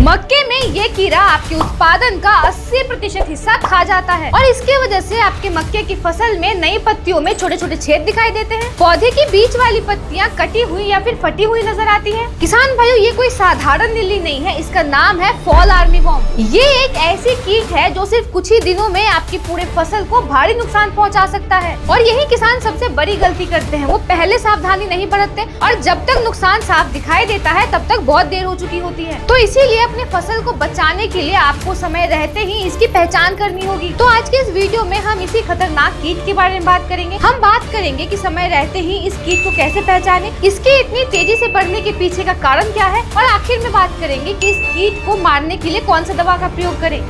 मक्के में ये कीड़ा आपके उत्पादन का 80% हिस्सा खा जाता है और इसके वजह से आपके मक्के की फसल में नई पत्तियों में छोटे छोटे छेद दिखाई देते हैं। पौधे की बीच वाली पत्तियां कटी हुई या फिर फटी हुई नजर आती है। किसान भाइयों, ये कोई साधारण नीली नहीं है, इसका नाम है फॉल आर्मीवॉर्म। ये एक ऐसी कीट है जो सिर्फ कुछ ही दिनों में आपकी पूरे फसल को भारी नुकसान पहुंचा सकता है और यही किसान सबसे बड़ी गलती करते हैं। वो पहले सावधानी नहीं बरतते और जब तक नुकसान साफ दिखाई देता है तब तक बहुत देर हो चुकी होती है। तो इसीलिए अपने फसल को बचाने के लिए आपको समय रहते ही इसकी पहचान करनी होगी। तो आज के इस वीडियो में हम इसी खतरनाक कीट के बारे में बात करेंगे। हम बात करेंगे कि समय रहते ही इस कीट को कैसे पहचाने, इसके इतनी तेजी से बढ़ने के पीछे का कारण क्या है और आखिर में बात करेंगे कि इस कीट को मारने के लिए कौन सा दवा का प्रयोग करें।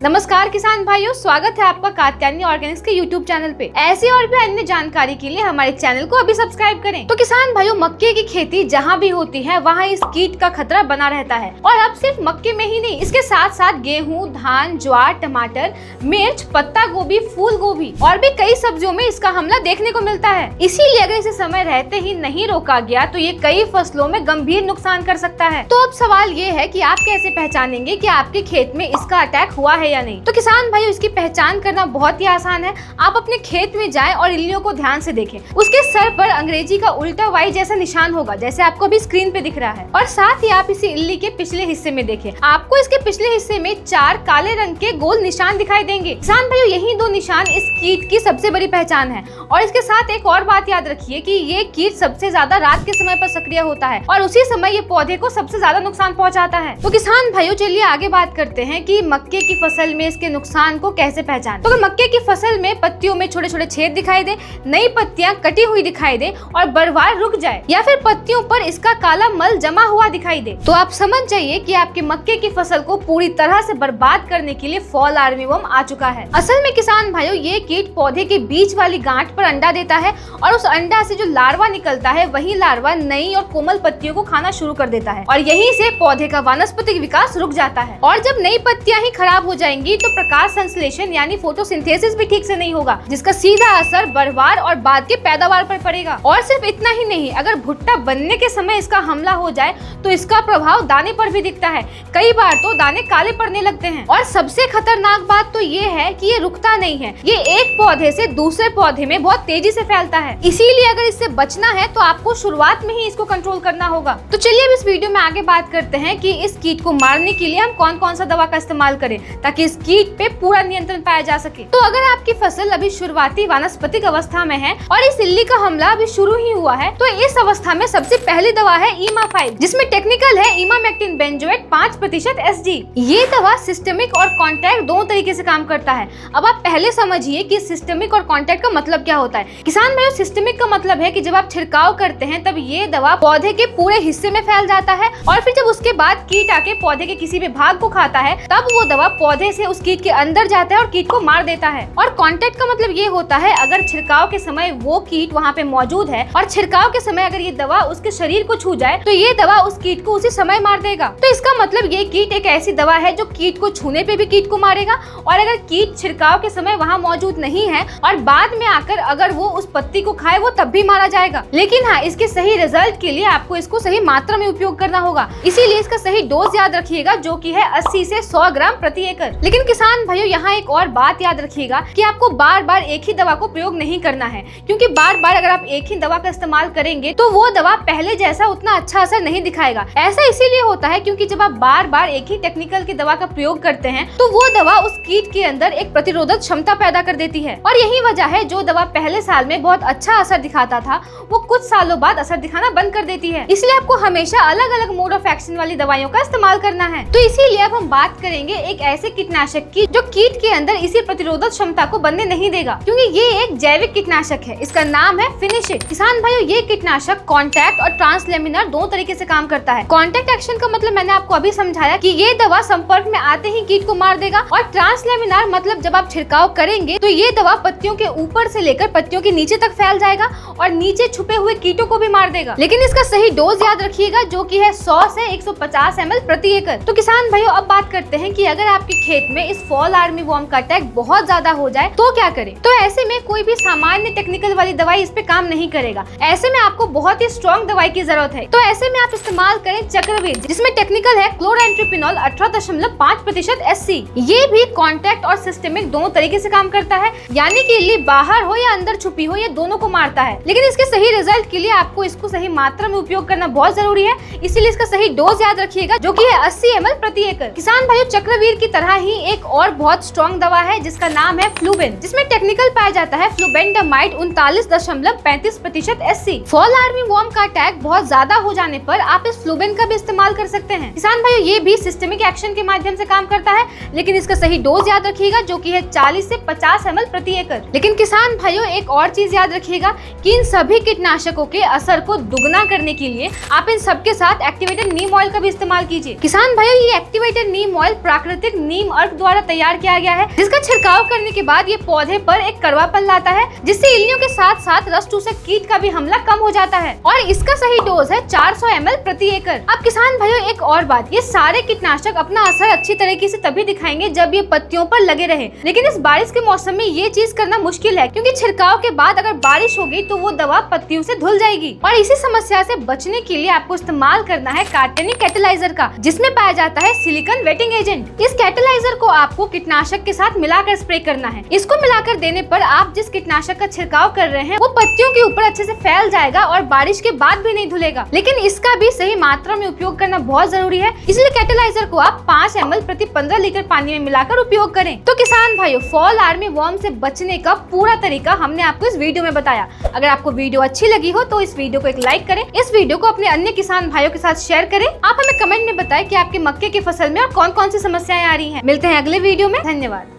नमस्कार किसान भाइयों, स्वागत है आपका कात्यायनी ऑर्गेनिक्स के यूट्यूब चैनल पे। ऐसी और भी अन्य जानकारी के लिए हमारे चैनल को अभी सब्सक्राइब करें। तो किसान भाइयों, मक्के की खेती जहाँ भी होती है वहाँ इस कीट का खतरा बना रहता है और अब सिर्फ मक्के में ही नहीं, इसके साथ साथ गेहूं, धान, ज्वार, टमाटर, मिर्च, पत्ता गोभी, फूल गोभी और भी कई सब्जियों में इसका हमला देखने को मिलता है। इसीलिए अगर इसे समय रहते ही नहीं रोका गया तो ये कई फसलों में गंभीर नुकसान कर सकता है। तो अब सवाल ये है कि आप कैसे पहचानेंगे कि आपके खेत में इसका अटैक हुआ है या नहीं। तो किसान भाइयों, इसकी पहचान करना बहुत ही आसान है। आप अपने खेत में जाएं और इल्लियों को ध्यान से देखें। उसके सर पर अंग्रेजी का उल्टा वाई जैसा निशान होगा, जैसे आपको अभी स्क्रीन पे दिख रहा है। और साथ ही आप इसी इल्ली के पिछले हिस्से में देखें, आपको इसके पिछले हिस्से में 4 काले रंग के गोल निशान दिखाई देंगे। किसान भाइयों, यही 2 निशान इस कीट की सबसे बड़ी पहचान है। और इसके साथ एक और बात याद रखिए कि ये कीट सबसे ज्यादा रात के समय पर सक्रिय होता है और उसी समय ये पौधे को सबसे ज्यादा नुकसान पहुँचाता है। तो किसान भाइयों, चलिए आगे बात करते हैं कि मक्के की फसल में इसके नुकसान को कैसे पहचानें। तो अगर मक्के की फसल में पत्तियों में छोटे छोटे छेद दिखाई दे, नई पत्तियां कटी हुई दिखाई दे और बरवार रुक जाए या फिर पत्तियों पर इसका काला मल जमा हुआ दिखाई दे, तो आप समझ जाइए कि आपके मक्के की फसल को पूरी तरह से बर्बाद करने के लिए फॉल आर्मीवॉर्म आ चुका है। असल में किसान भाइयों, ये कीट पौधे के बीच वाली गांठ पर अंडा देता है और उस अंडा से जो लार्वा निकलता है वही लार्वा नई और कोमल पत्तियों को खाना शुरू कर देता है और यहीं से पौधे का वानस्पतिक विकास रुक जाता है। और जब नई पत्तियां ही खराब हो जाएंगी तो प्रकाश संश्लेषण यानी फोटोसिंथेसिस भी ठीक से नहीं होगा, जिसका सीधा असर बढ़वार और बाद के पैदावार पर पड़ेगा। और सिर्फ इतना ही नहीं, अगर भुट्टा बनने के समय इसका हमला हो जाए तो इसका प्रभाव दाने पर भी दिखता है। कई बार तो दाने काले पड़ने लगते हैं। और सबसे खतरनाक बात तो ये है कि ये रुकता नहीं है, ये एक पौधे से दूसरे पौधे में बहुत तेजी से फैलता है। इसीलिए अगर इससे बचना है तो आपको शुरुआत में ही इसको कंट्रोल करना होगा। तो चलिए अब इस वीडियो में आगे बात करते हैं कि इस कीट को मारने के लिए हम कौन कौन सा दवा का इस्तेमाल करें ताकि इस कीट पे पूरा नियंत्रण पाया जा सके। तो अगर आपकी फसल अभी शुरुआती वानस्पतिक अवस्था में है और इस इल्ली का हमला अभी शुरू ही हुआ है तो इस अवस्था में सबसे पहली दवा है इमाफाइल, जिसमें टेक्निकल है इमामेक्टिन बेंजोएट 5% एसजी। ये दवा सिस्टमिक और कॉन्टैक्ट दोनों तरीके से काम करता है। अब आप पहले समझिए कि सिस्टमिक और कॉन्टैक्ट का मतलब क्या होता है। किसान भाइयों, सिस्टमिक का मतलब है कि जब आप छिड़काव करते हैं तब ये दवा पौधे के पूरे हिस्से में फैल जाता है और फिर जब उसके बाद कीट आके पौधे के किसी भी भाग को खाता है तब वो दवा पौधे से उस कीट के अंदर जाता है और कीट को मार देता है। और कांटेक्ट का मतलब ये होता है अगर छिड़काव के समय वो कीट वहाँ पे मौजूद है और छिड़काव के समय अगर ये दवा उसके शरीर को छू जाए तो ये दवा उस कीट को उसी समय मार देगा। तो इसका मतलब ये कीट एक ऐसी दवा है जो कीट को छूने पे भी कीट को मारेगा और अगर कीट छिड़काव के समय वहाँ मौजूद नहीं है और बाद में आकर अगर वो उस पत्ती को खाए वो तब भी मारा जाएगा। लेकिन हाँ, इसके सही रिजल्ट के लिए आपको इसको सही मात्रा में उपयोग करना होगा, इसीलिए इसका सही डोज याद रखिएगा जो की है 80 से 100 ग्राम प्रति एकड़। लेकिन किसान भाइयों, यहाँ एक और बात याद रखिएगा कि आपको बार बार एक ही दवा को प्रयोग नहीं करना है, क्योंकि बार बार अगर आप एक ही दवा का इस्तेमाल करेंगे तो वो दवा पहले जैसा उतना अच्छा असर नहीं दिखाएगा। ऐसा इसीलिए होता है क्योंकि जब आप बार बार एक ही टेक्निकल की दवा का प्रयोग करते हैं तो वो दवा उस कीट के अंदर एक प्रतिरोधक क्षमता पैदा कर देती है और यही वजह है जो दवा पहले साल में बहुत अच्छा असर दिखाता था वो कुछ सालों बाद असर दिखाना बंद कर देती है। इसलिए आपको हमेशा अलग अलग मोड ऑफ एक्शन वाली दवाइयों का इस्तेमाल करना है। तो इसीलिए अब हम बात करेंगे एक ऐसे कीटनाशक की जो कीट के अंदर इसी प्रतिरोधक क्षमता को बनने नहीं देगा, क्योंकि ये एक जैविक कीटनाशक है। इसका नाम है फिनिशिट। किसान भाइयों, ये कीटनाशक कॉन्टैक्ट और ट्रांसलेमिनार दोनों तरीके से काम करता है। कॉन्टैक्ट एक्शन का मतलब मैंने आपको अभी समझाया कि ये दवा संपर्क में आते ही कीट को मार देगा और ट्रांसलेमिनार मतलब जब आप छिड़काव करेंगे तो ये दवा पत्तियों के ऊपर से लेकर पत्तियों के नीचे तक फैल जाएगा और नीचे छुपे हुए कीटों को भी मार देगा। लेकिन इसका सही डोज याद रखिएगा जो की है 100 से 150 ml प्रति एकड़। तो किसान भाइयों, अब बात करते हैं कि अगर आपके खेत में इस फॉल आर्मी वॉर्म का अटैक बहुत ज्यादा हो जाए तो क्या करें? तो ऐसे में कोई भी सामान्य टेक्निकल वाली दवाई इस पे काम नहीं करेगा। ऐसे में आपको बहुत ही स्ट्रॉन्ग दवाई की जरूरत है। तो ऐसे में आप इस्तेमाल करें चक्रवीर, जिसमें टेक्निकल है क्लोरएंट्रोपिनॉल 18.5% SC। ये भी कॉन्टैक्ट और सिस्टेमिक दोनों तरीके से काम करता है, यानी कि इल्ली बाहर हो या अंदर छुपी हो, ये दोनों को मारता है। लेकिन इसके सही रिजल्ट के लिए आपको इसको सही मात्रा में उपयोग करना बहुत जरूरी है, इसीलिए इसका सही डोज याद रखिएगा, जो कि है 80 ml प्रति एकड़। किसान भाइयों, चक्रवीर की तरह ही एक और बहुत स्ट्रॉन्ग दवा है जिसका नाम है फ्लूबेन, जिसमें टेक्निकल पाया जाता है फ्लूबेंडामाइड 39.35% SC। फॉल आर्मी वॉर्म का अटैक बहुत ज्यादा हो जाने पर आप इस फ्लूबेन का भी इस्तेमाल कर सकते हैं। किसान भाइयों, ये भी सिस्टेमिक एक्शन के माध्यम से काम करता है, लेकिन इसका सही डोज याद रखिएगा, जो कि है 40 से 50 ml प्रति एकड़। लेकिन किसान भाइयों, एक और चीज याद रखिएगा कि इन सभी कीटनाशकों के असर को दुगना करने के लिए आप इन सबके साथ एक्टिवेटेड नीम ऑयल का भी इस्तेमाल कीजिए। किसान भाइयों, ये एक्टिवेटेड नीम ऑयल प्राकृतिक नीम अर्क द्वारा तैयार किया गया है, जिसका छिड़काव करने के बाद ये पौधे पर एक कड़वापन लाता है, जिससे इल्लियों के साथ साथ रस चूसक कीट का भी हमला कम हो जाता है। और इसका सही डोज है 400 ml प्रति एकड़। अब किसान भाइयों, एक और बात, ये सारे कीटनाशक अपना असर अच्छी तरीके से तभी दिखाएंगे जब ये पत्तियों पर लगे रहे। लेकिन इस बारिश के मौसम में ये चीज करना मुश्किल है, क्योंकि छिड़काव के बाद अगर बारिश हो गई तो वो दवा पत्तियों से धुल जाएगी। और इसी समस्या से बचने के लिए आपको इस्तेमाल करना है कार्टेनिक कैटेलाइजर का, जिसमें पाया जाता है सिलिकॉन वेटिंग एजेंट। इस कैटेलाइजर को आपको कीटनाशक के साथ मिलाकर स्प्रे करना है। इसको मिलाकर देने पर आप जिस कीटनाशक का छिड़काव कर रहे हैं वो पत्तियों के ऊपर अच्छे से फैल जाएगा और बारिश के बाद भी नहीं धुलेगा। लेकिन इसका भी सही मात्रा में उपयोग करना बहुत जरूरी है, इसलिए कैटेलाइजर को आप 5 ml प्रति 15 लीटर पानी में मिलाकर उपयोग करें। तो किसान भाइयों, फॉल आर्मी वॉर्म से बचने का पूरा तरीका हमने आपको इस वीडियो में बताया। अगर आपको वीडियो अच्छी लगी हो तो इस वीडियो को एक लाइक करें, इस वीडियो को अपने अन्य किसान भाइयों के साथ शेयर करें। आप हमें कमेंट में बताएं कि आपके मक्के की फसल में और कौन कौन सी समस्याएं आ रही हैं। मिलते हैं अगले वीडियो में। धन्यवाद।